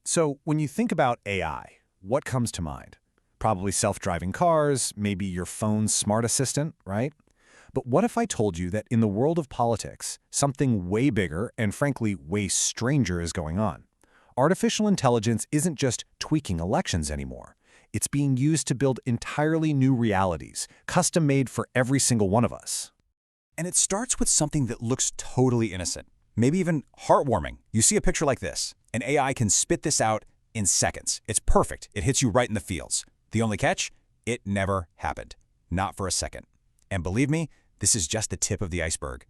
So when you think about AI, what comes to mind? Probably self-driving cars, maybe your phone's smart assistant, right? But what if I told you that in the world of politics, something way bigger and frankly way stranger is going on? Artificial intelligence isn't just tweaking elections anymore. It's being used to build entirely new realities, custom-made for every single one of us. And it starts with something that looks totally innocent, maybe even heartwarming. You see a picture like this, and AI can spit this out in seconds. It's perfect. It hits you right in the feels. The only catch? It never happened. Not for a second. And believe me, this is just the tip of the iceberg.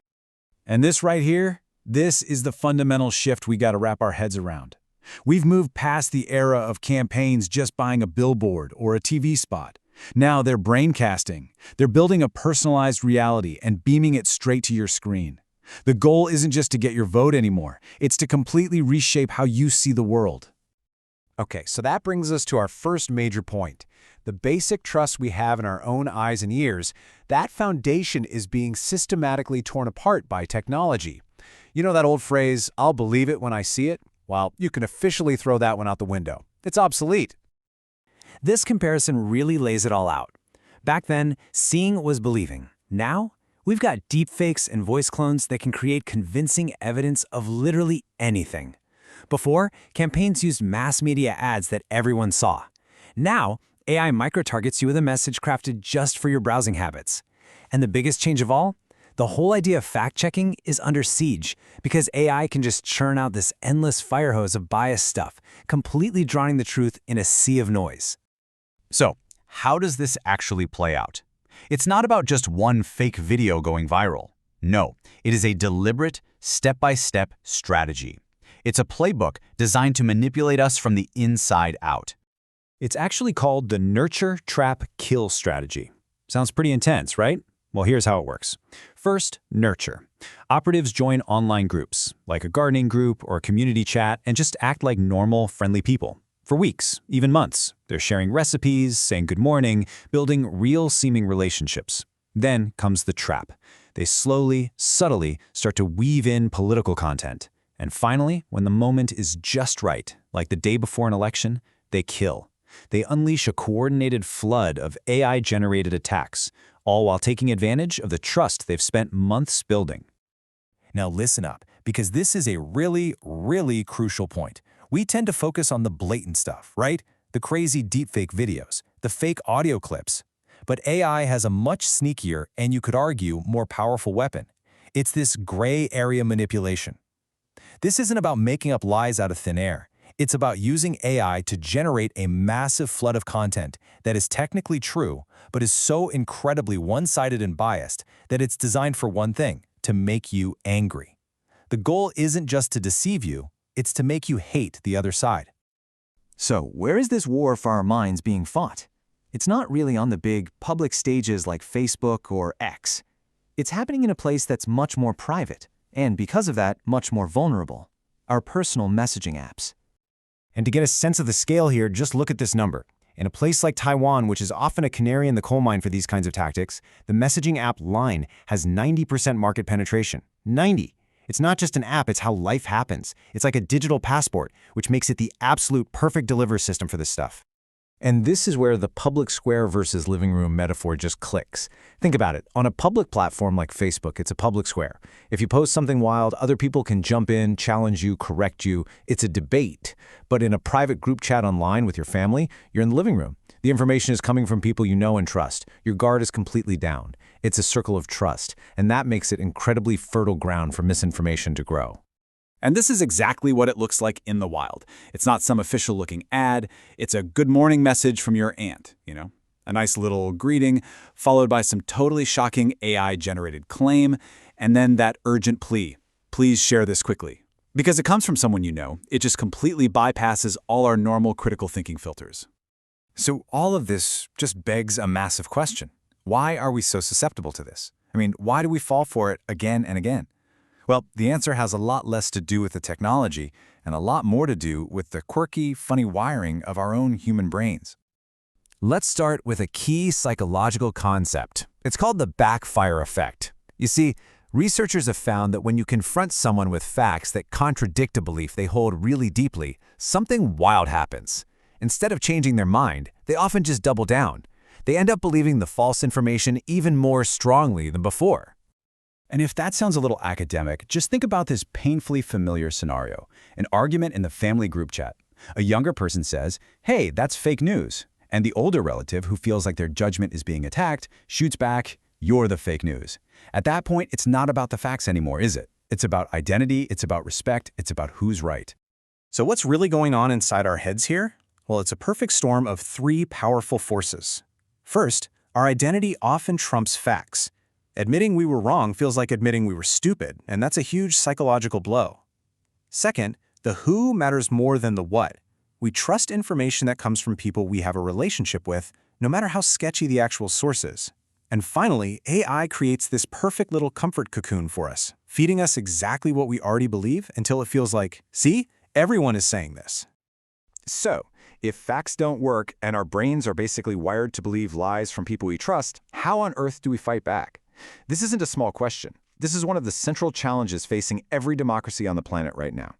And this right here, this is the fundamental shift we got to wrap our heads around. We've moved past the era of campaigns just buying a billboard or a TV spot. Now they're braincasting. They're building a personalized reality and beaming it straight to your screen. The goal isn't just to get your vote anymore. It's to completely reshape how you see the world. Okay, so that brings us to our first major point. The basic trust we have in our own eyes and ears, that foundation is being systematically torn apart by technology. You know that old phrase, "I'll believe it when I see it"? Well, you can officially throw that one out the window. It's obsolete. This comparison really lays it all out. Back then, seeing was believing. Now, we've got deepfakes and voice clones that can create convincing evidence of literally anything. Before, campaigns used mass media ads that everyone saw. Now, AI micro-targets you with a message crafted just for your browsing habits. And the biggest change of all? The whole idea of fact-checking is under siege because AI can just churn out this endless fire hose of biased stuff, completely drowning the truth in a sea of noise. So, how does this actually play out? It's not about just one fake video going viral. No, it is a deliberate, step-by-step strategy. It's a playbook designed to manipulate us from the inside out. It's actually called the nurture, trap, kill strategy. Sounds pretty intense, right? Well, here's how it works. First, nurture. Operatives join online groups, like a gardening group or a community chat, and just act like normal, friendly people. For weeks, even months, they're sharing recipes, saying good morning, building real-seeming relationships. Then comes the trap. They slowly, subtly start to weave in political content. And finally, when the moment is just right, like the day before an election, they kill. They unleash a coordinated flood of AI-generated attacks, all while taking advantage of the trust they've spent months building. Now listen up, because this is a really, really crucial point. We tend to focus on the blatant stuff, right? The crazy deepfake videos, the fake audio clips. But AI has a much sneakier, and you could argue, more powerful weapon. It's this gray area manipulation. This isn't about making up lies out of thin air. It's about using AI to generate a massive flood of content that is technically true, but is so incredibly one-sided and biased that it's designed for one thing, to make you angry. The goal isn't just to deceive you, it's to make you hate the other side. So, where is this war for our minds being fought? It's not really on the big public stages like Facebook or X. It's happening in a place that's much more private, and because of that, much more vulnerable. Our personal messaging apps. And to get a sense of the scale here, just look at this number. In a place like Taiwan, which is often a canary in the coal mine for these kinds of tactics, the messaging app Line has 90% market penetration. 90! It's not just an app, it's how life happens. It's like a digital passport, which makes it the absolute perfect delivery system for this stuff. And this is where the public square versus living room metaphor just clicks. Think about it. On a public platform like Facebook, it's a public square. If you post something wild, other people can jump in, challenge you, correct you. It's a debate. But in a private group chat online with your family, you're in the living room. The information is coming from people you know and trust. Your guard is completely down. It's a circle of trust, and that makes it incredibly fertile ground for misinformation to grow. And this is exactly what it looks like in the wild. It's not some official-looking ad. It's a good morning message from your aunt, A nice little greeting, followed by some totally shocking AI-generated claim, and then that urgent plea. Please share this quickly. Because it comes from someone you know, it just completely bypasses all our normal critical thinking filters. So all of this just begs a massive question. Why are we so susceptible to this? Why do we fall for it again and again? Well, the answer has a lot less to do with the technology and a lot more to do with the quirky, funny wiring of our own human brains. Let's start with a key psychological concept. It's called the backfire effect. You see, researchers have found that when you confront someone with facts that contradict a belief they hold really deeply, something wild happens. Instead of changing their mind, they often just double down. They end up believing the false information even more strongly than before. And if that sounds a little academic, just think about this painfully familiar scenario. An argument in the family group chat. A younger person says, "Hey, that's fake news." And the older relative, who feels like their judgment is being attacked, shoots back, "You're the fake news." At that point, it's not about the facts anymore, is it? It's about identity, it's about respect, it's about who's right. So what's really going on inside our heads here? Well, it's a perfect storm of three powerful forces. First, our identity often trumps facts. Admitting we were wrong feels like admitting we were stupid, and that's a huge psychological blow. Second, the who matters more than the what. We trust information that comes from people we have a relationship with, no matter how sketchy the actual source is. And finally, AI creates this perfect little comfort cocoon for us, feeding us exactly what we already believe until it feels like, see, everyone is saying this. So, if facts don't work and our brains are basically wired to believe lies from people we trust, how on earth do we fight back? This isn't a small question. This is one of the central challenges facing every democracy on the planet right now.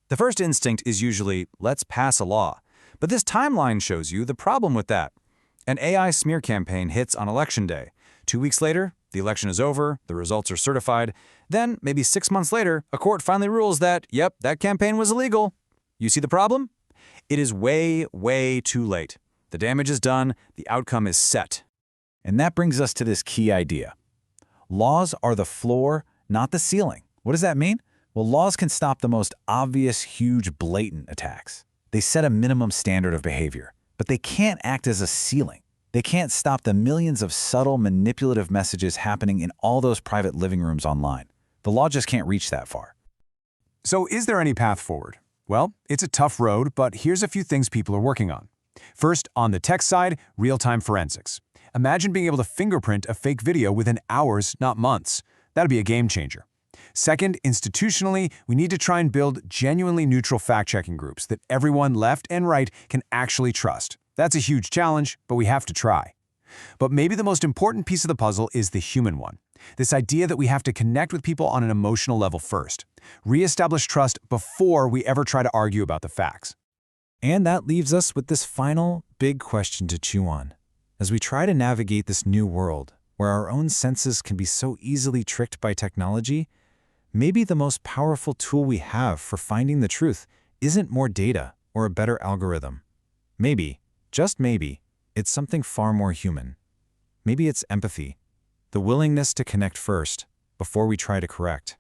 The first instinct is usually, let's pass a law. But this timeline shows you the problem with that. An AI smear campaign hits on Election Day. 2 weeks later, the election is over, the results are certified. Then, maybe 6 months later, a court finally rules that, yep, that campaign was illegal. You see the problem? It is way, way too late. The damage is done, the outcome is set. And that brings us to this key idea. Laws are the floor, not the ceiling. What does that mean? Well, laws can stop the most obvious, huge, blatant attacks. They set a minimum standard of behavior, but they can't act as a ceiling. They can't stop the millions of subtle, manipulative messages happening in all those private living rooms online. The law just can't reach that far. So is there any path forward? Well, it's a tough road, but here's a few things people are working on. First, on the tech side, real-time forensics. Imagine being able to fingerprint a fake video within hours, not months. That'd be a game changer. Second, institutionally, we need to try and build genuinely neutral fact-checking groups that everyone left and right can actually trust. That's a huge challenge, but we have to try. But maybe the most important piece of the puzzle is the human one. This idea that we have to connect with people on an emotional level first. Re-establish trust before we ever try to argue about the facts. And that leaves us with this final, big question to chew on. As we try to navigate this new world, where our own senses can be so easily tricked by technology, maybe the most powerful tool we have for finding the truth isn't more data or a better algorithm. Maybe, just maybe, it's something far more human. Maybe it's empathy, the willingness to connect first, before we try to correct.